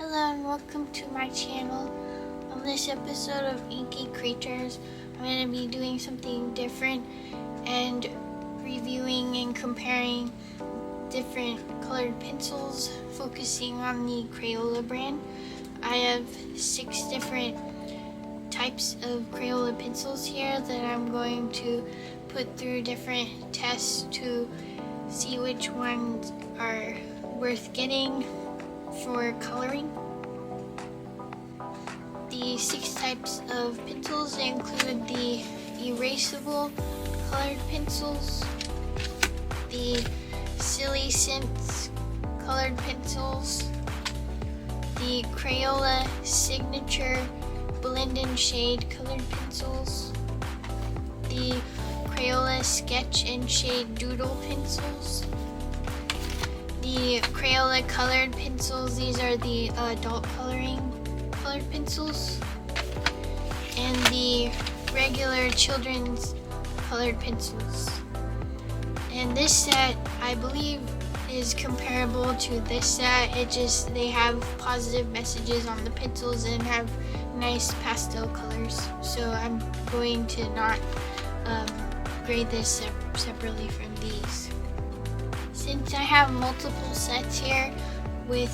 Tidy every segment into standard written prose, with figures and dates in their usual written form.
Hello and welcome to my channel. On this episode of Inky Creatures, I'm going to be doing something different and reviewing and comparing different colored pencils, focusing on the Crayola brand. I have 6 different types of Crayola pencils here that I'm going to put through different tests to see which ones are worth getting for coloring. The 6 types of pencils include the erasable colored pencils, the Silly Scents colored pencils, the Crayola Signature Blend and Shade colored pencils, the Crayola Sketch and Shade Doodle pencils, the Crayola colored pencils, these are the adult coloring colored pencils, and the regular children's colored pencils. And this set, I believe, is comparable to this set. They have positive messages on the pencils and have nice pastel colors. So I'm going to not grade this separately from these. Since I have multiple sets here with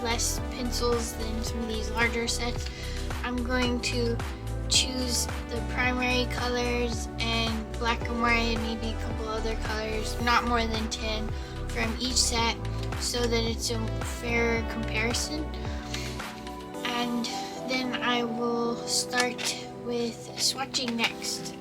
less pencils than some of these larger sets, I'm going to choose the primary colors and black and white, maybe a couple other colors, not more than 10 from each set, so that it's a fair comparison. And then I will start with swatching next.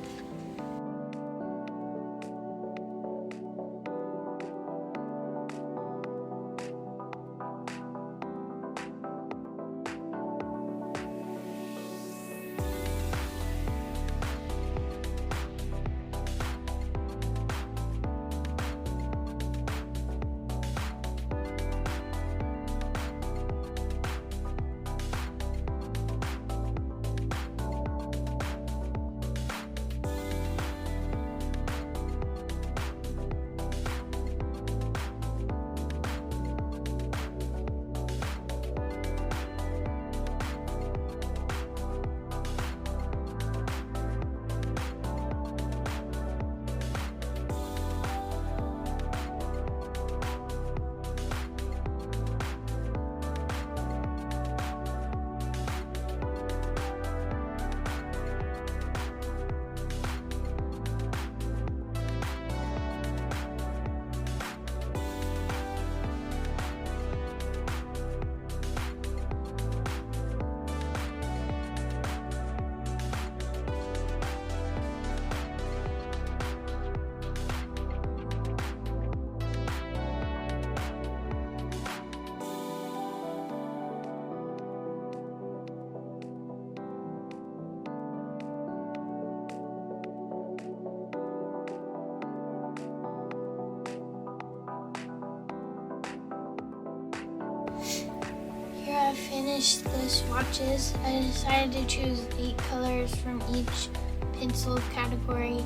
I finished the swatches. I decided to choose 8 colors from each pencil category.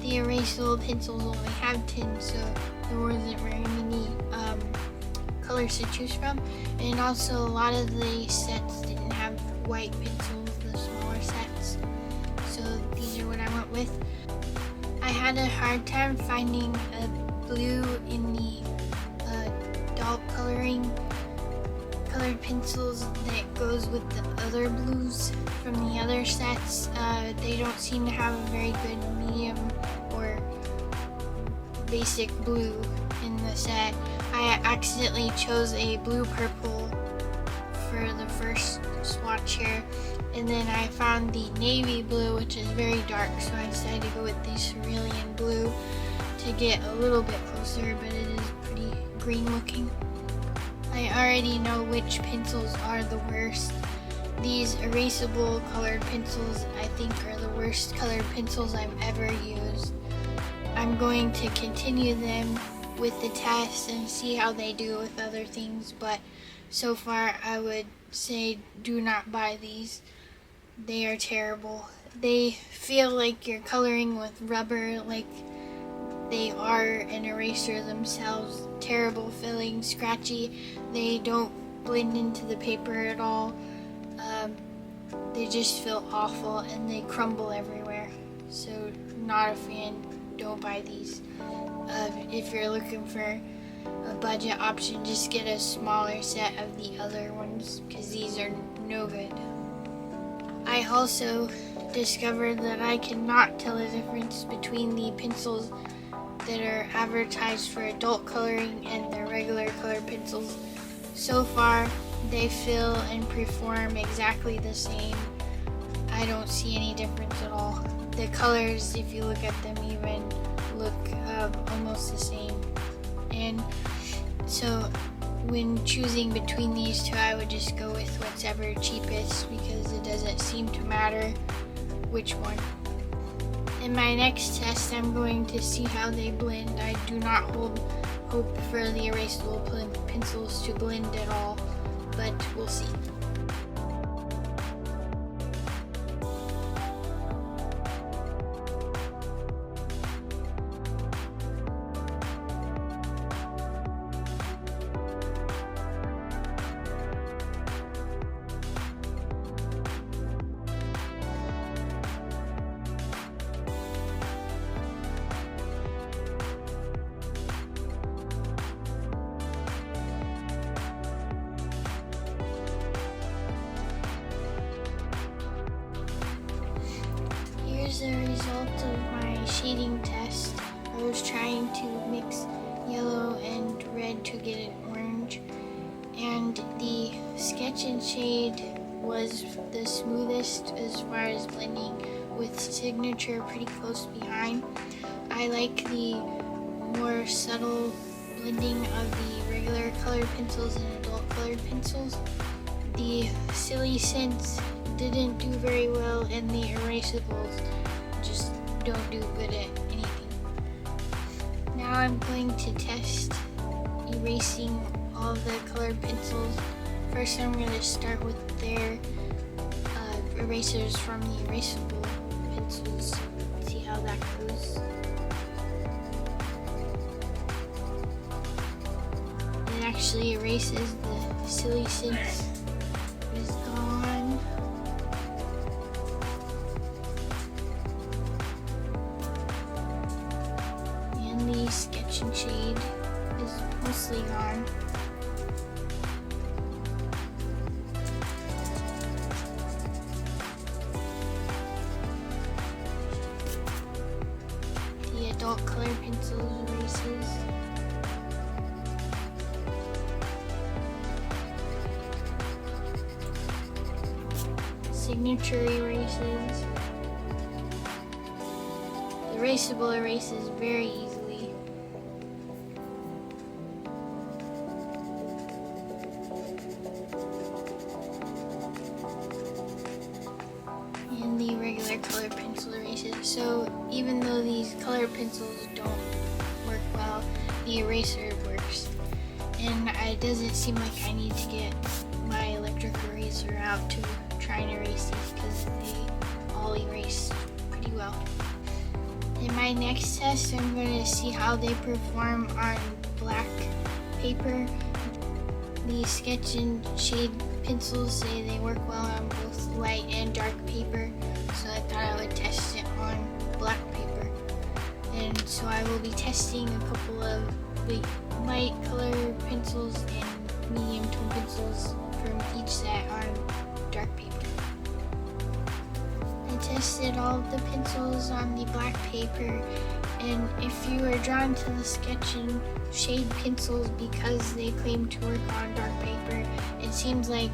The erasable pencils only have 10, so there wasn't very many colors to choose from. And also a lot of the sets didn't have white pencils, the smaller sets. So these are what I went with. I had a hard time finding a blue in the adult colored pencils that goes with the other blues from the other sets. They don't seem to have a very good medium or basic blue in the set. I accidentally chose a blue purple for the first swatch here, and then I found the navy blue, which is very dark, so I decided to go with the cerulean blue to get a little bit closer, but it is pretty green looking. I already know which pencils are the worst. These erasable colored pencils, I think, are the worst colored pencils I've ever used. I'm going to continue them with the test and see how they do with other things, but so far I would say do not buy these. They are terrible. They feel like you're coloring with rubber, like they are an eraser themselves. Terrible feeling, scratchy. They don't blend into the paper at all. They just feel awful and they crumble everywhere. So not a fan, don't buy these. If you're looking for a budget option, just get a smaller set of the other ones because these are no good. I also discovered that I cannot tell the difference between the pencils that are advertised for adult coloring and the regular colored pencils. So far, they feel and perform exactly the same. I don't see any difference at all. The colors, if you look at them, even look almost the same. And so when choosing between these two, I would just go with what's ever cheapest because it doesn't seem to matter which one. In my next test, I'm going to see how they blend. I do not hold hope for the erasable pencils to blend at all, but we'll see. Here's the result of my shading test. I was trying to mix yellow and red to get an orange, and the sketch and shade was the smoothest as far as blending, with signature pretty close behind. I like the more subtle blending of the regular colored pencils and adult colored pencils. The Silly Scents didn't do very well, and the erasables just don't do good at anything. Now I'm going to test erasing all of the colored pencils. First I'm going to start with their erasers from the erasable pencils. See how that goes. It actually erases the Silly Scents. Is gone. And the sketch and shade is mostly gone. The adult colored pencil erases. Signature erases. The erasable erases very easily. And the regular colored pencil erases. So even though these colored pencils don't work well, the eraser works. And it doesn't seem like I need to get my electric eraser out to try and erase these because they all erase pretty well. In my next test, I'm going to see how they perform on black paper. The sketch and shade pencils say they work well on both light and dark paper, so I thought I would test it on black paper. And so I will be testing a couple of the light color pencils and medium tone pencils from each set on dark paper. I tested all of the pencils on the black paper, and if you are drawn to the sketch and shade pencils because they claim to work on dark paper, it seems like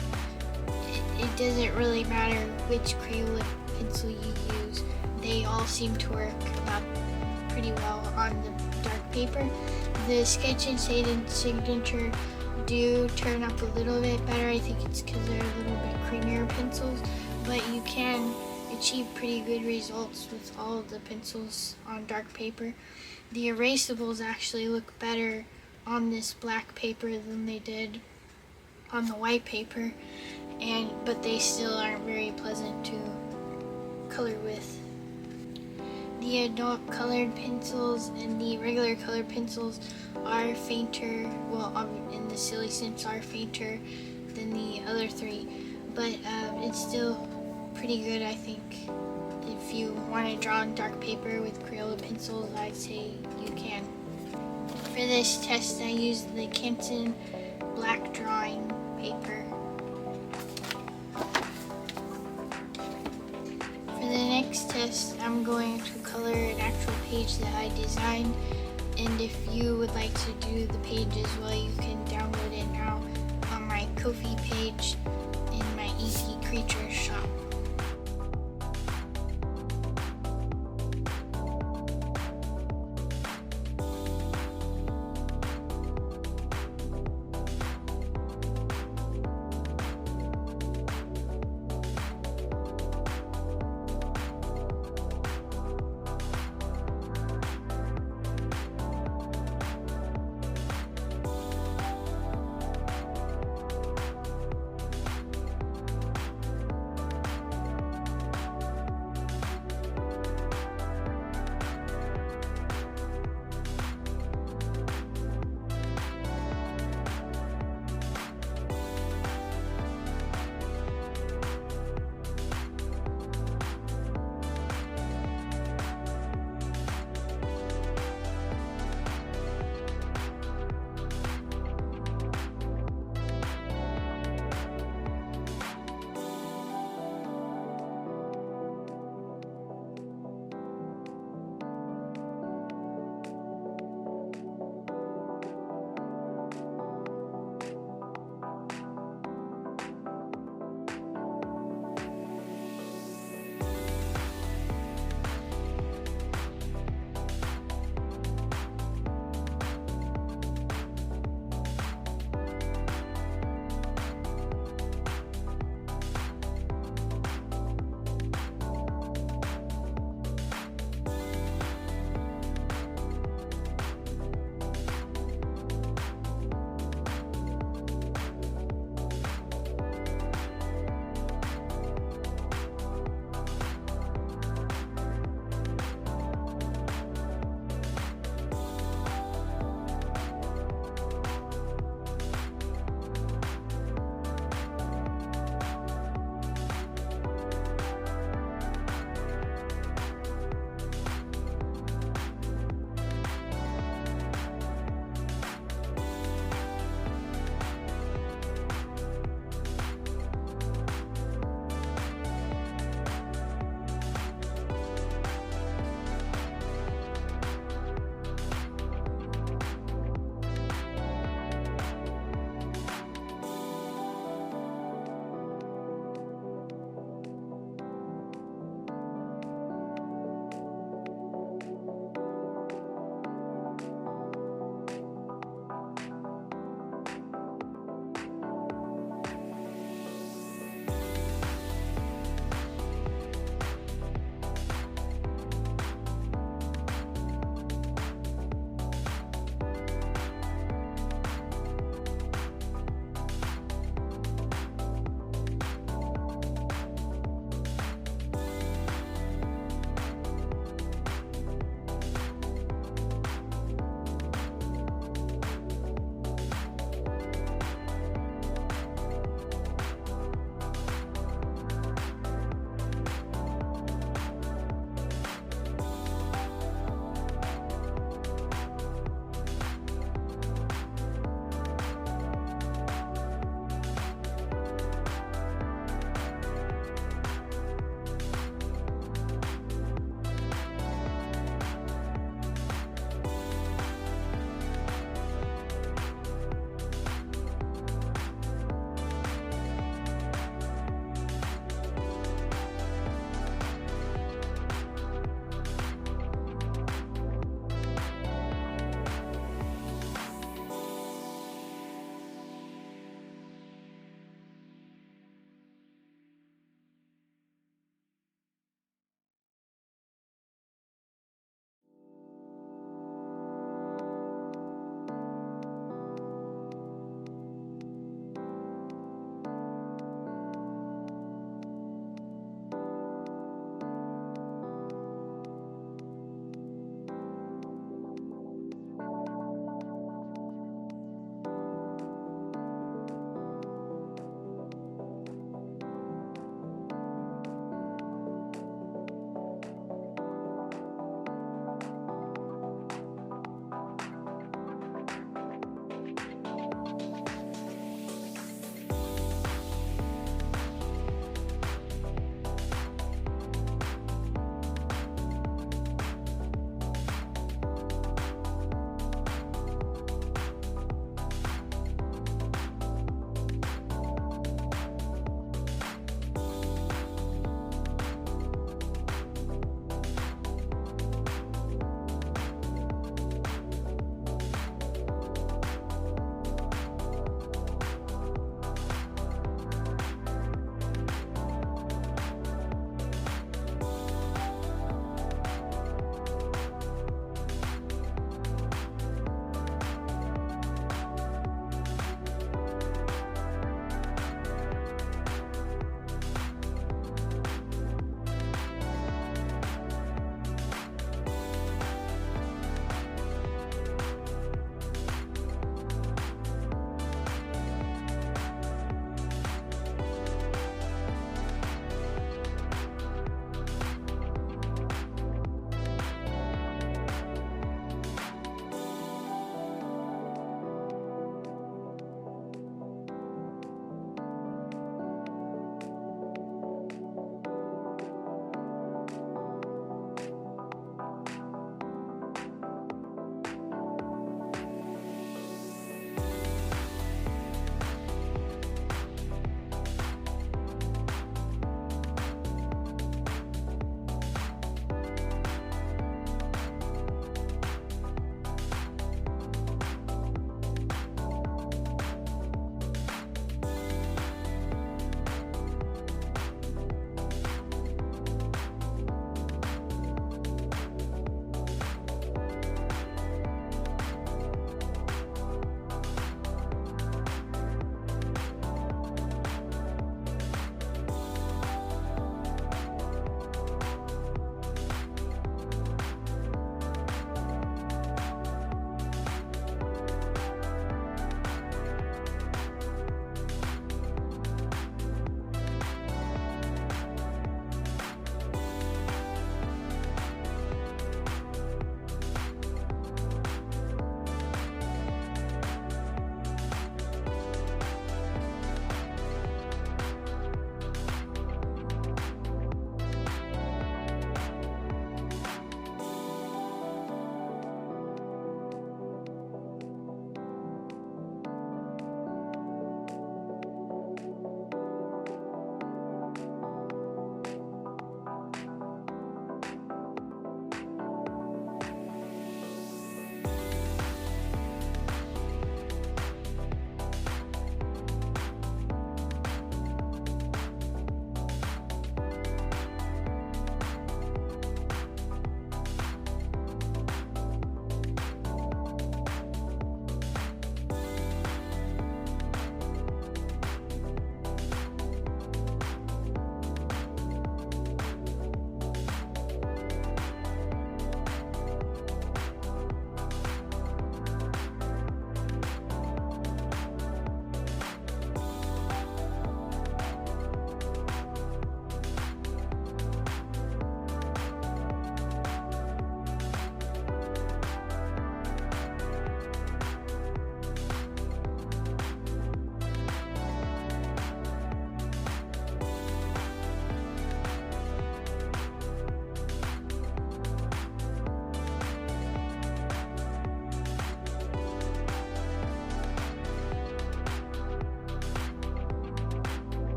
it doesn't really matter which Crayola pencil you use. They all seem to work pretty well on the dark paper. The sketch and shade and signature do turn up a little bit better. I think it's because they're a little bit creamier pencils, but you can achieve pretty good results with all of the pencils on dark paper. The erasables actually look better on this black paper than they did on the white paper, but they still aren't very pleasant to color with. The adult colored pencils and the regular colored pencils are fainter, and the Silly Scents are fainter than the other three, but it's still pretty good, I think. If you want to draw on dark paper with Crayola pencils, I'd say you can. For this test, I used the Canson black drawing paper. For the next test, I'm going to color an actual page that I designed, and if you would like to do the page as well, you can download it now on my Ko-fi page in my Easy Creatures shop.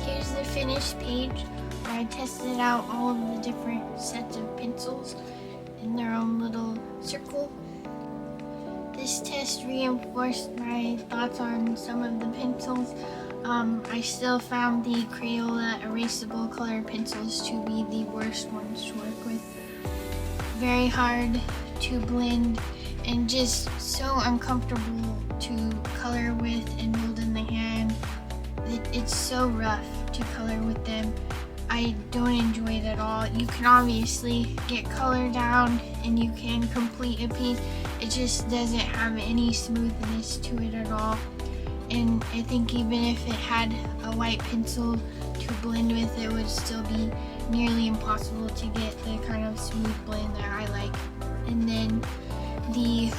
Here's the finished page where I tested out all of the different sets of pencils in their own little circle. This test reinforced my thoughts on some of the pencils. I still found the Crayola erasable colored pencils to be the worst ones to work with. Very hard to blend and just so uncomfortable to color with and hold in the hand. It's so rough to color with them. I don't enjoy it at all. You can obviously get color down and you can complete a piece. It just doesn't have any smoothness to it at all. And I think even if it had a white pencil to blend with, it would still be nearly impossible to get the kind of smooth blend that I like. And then the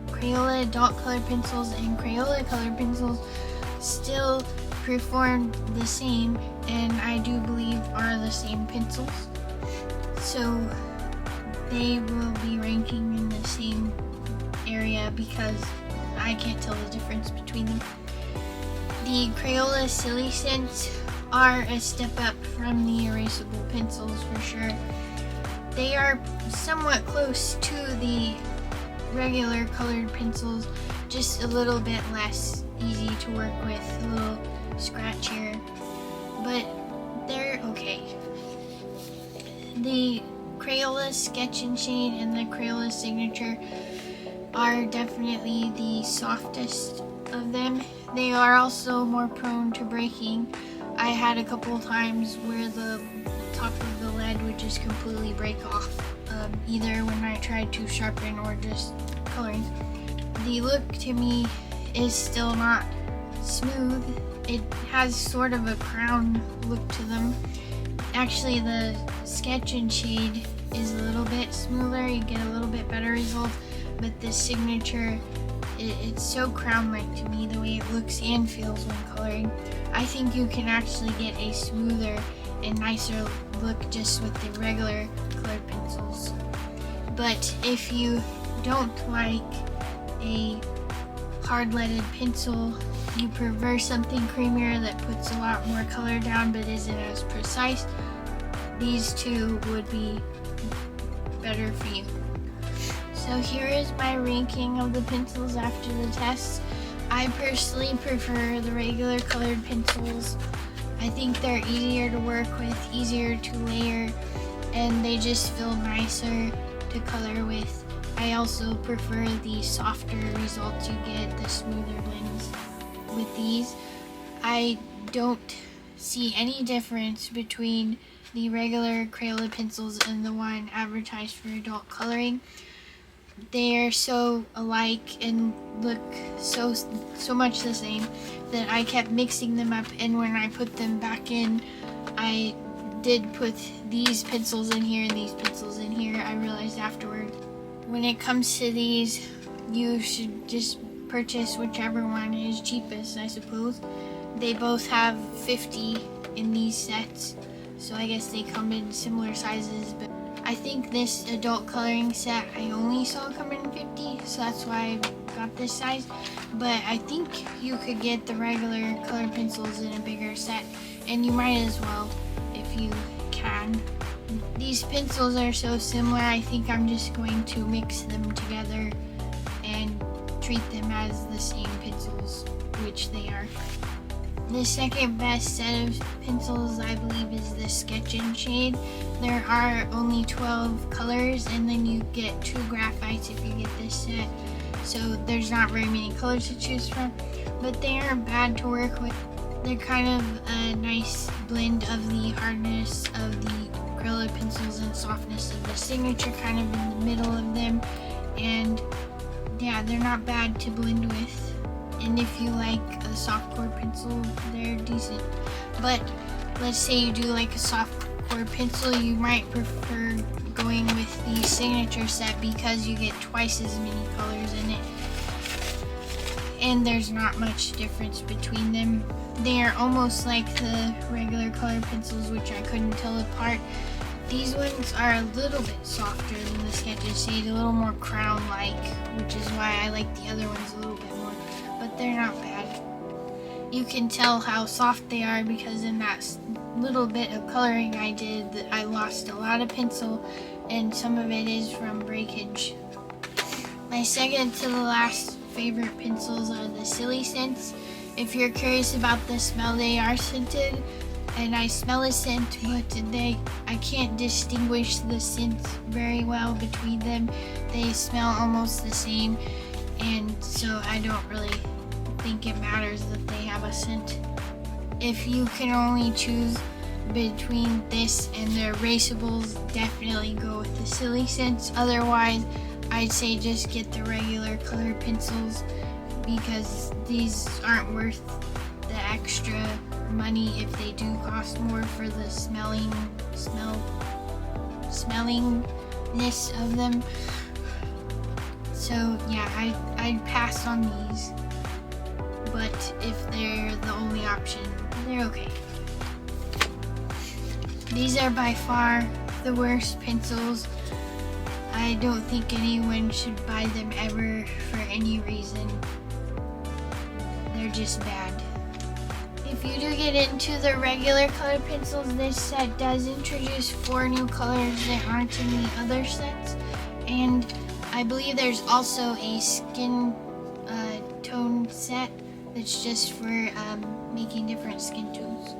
Crayola adult colored pencils and Crayola colored pencils still performed the same, and I do believe are the same pencils. So they will be ranking in the same area because I can't tell the difference between them. The Crayola Silly Scents are a step up from the erasable pencils for sure. They are somewhat close to the regular colored pencils, just a little bit less easy to work with, a little scratchier, but they're okay. The Crayola Sketch and Shade and the Crayola Signature are definitely the softest of them. They are also more prone to breaking. I had a couple times where the top of the lead would just completely break off, either when I tried to sharpen or just coloring. The look to me is still not smooth. It has sort of a crown look to them. Actually, the Sketch and Shade is a little bit smoother. You get a little bit better results, but the Signature, it's so crown-like to me, the way it looks and feels when coloring. I think you can actually get a smoother and nicer look just with the regular colored pencils. But if you don't like a hard-leaded pencil, you prefer something creamier that puts a lot more color down but isn't as precise, these two would be better for you. So here is my ranking of the pencils after the test. I personally prefer the regular colored pencils. I think they're easier to work with, easier to layer, and they just feel nicer to color with. I also prefer the softer results you get, the smoother blends with these. I don't see any difference between the regular Crayola pencils and the one advertised for adult coloring. They are so alike and look so much the same that I kept mixing them up, and when I put them back in, I did put these pencils in here and these pencils in here. I realized afterward. When it comes to these, you should just purchase whichever one is cheapest, I suppose. They both have 50 in these sets, so I guess they come in similar sizes, but I think this adult coloring set I only saw come in 50, so that's why I got this size. But I think you could get the regular colored pencils in a bigger set, and you might as well if you can. These pencils are so similar, I think I'm just going to mix them together and treat them as the same pencils, which they are. The second best set of pencils, I believe, is the Sketch and Shade. There are only 12 colors, and then you get 2 graphites if you get this set. So there's not very many colors to choose from, but they aren't bad to work with. They're kind of a nice blend of the hardness of the Crayola pencils and softness of the Signature, kind of in the middle of them. And yeah, they're not bad to blend with. And if you like a soft core pencil, they're decent. But let's say you do like a soft core pencil, you might prefer going with the Signature set because you get twice as many colors in it. And there's not much difference between them. They are almost like the regular colored pencils, which I couldn't tell apart. These ones are a little bit softer than the Sketch and Shade, a little more crown-like, which is why I like the other ones a little bit more. But they're not bad. You can tell how soft they are because in that little bit of coloring I did, I lost a lot of pencil, and some of it is from breakage. My second to the last favorite pencils are the Silly Scents. If you're curious about the smell, they are scented, and I smell a scent, but I can't distinguish the scents very well between them. They smell almost the same, and so I don't really think it matters that they have a scent. If you can only choose between this and the erasables, definitely go with the Silly Scents. Otherwise, I'd say just get the regular colored pencils because these aren't worth the extra money if they do cost more for the smellingness of them. So yeah, I'd pass on these. But if they're the only option, they're okay. These are by far the worst pencils. I don't think anyone should buy them ever for any reason. They're just bad. If you do get into the regular colored pencils, this set does introduce 4 new colors that aren't in the other sets. And I believe there's also a skin tone set that's just for making different skin tones.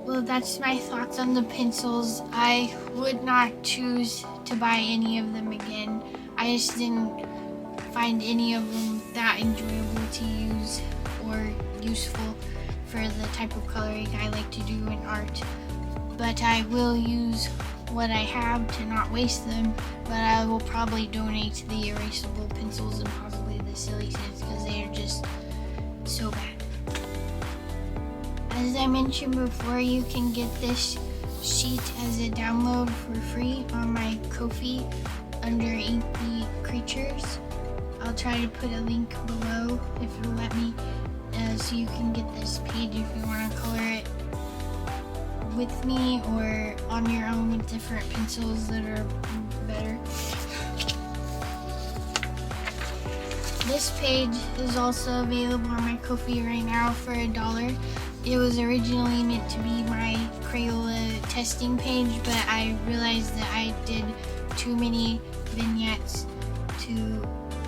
Well, that's my thoughts on the pencils. I would not choose to buy any of them again. I just didn't find any of them that enjoyable to use or useful for the type of coloring I like to do in art. But I will use what I have to not waste them, but I will probably donate to the erasable pencils and possibly the Silly Scents because they are just so bad. As I mentioned before, you can get this sheet as a download for free on my Ko-fi under Inkychelsi. I'll try to put a link below if it'll let me, so you can get this page if you want to color it with me or on your own with different pencils that are better. This page is also available on my Ko-fi right now for $1. It was originally meant to be my Crayola testing page, but I realized that I did too many vignettes to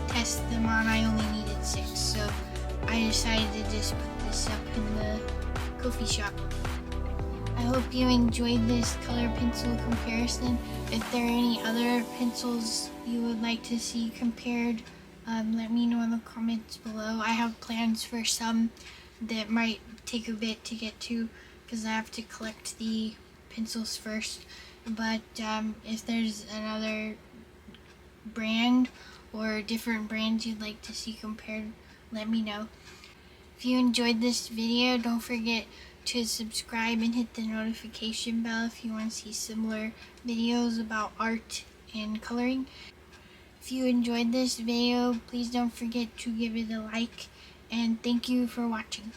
test them on. I only needed 6, so I decided to just put this up in the Ko-fi shop. I hope you enjoyed this color pencil comparison. If there are any other pencils you would like to see compared, let me know in the comments below. I have plans for some that might take a bit to get to because I have to collect the pencils first. But if there's another brand or different brands you'd like to see compared, let me know. If you enjoyed this video, don't forget to subscribe and hit the notification bell if you want to see similar videos about art and coloring. If you enjoyed this video, please don't forget to give it a like, and thank you for watching.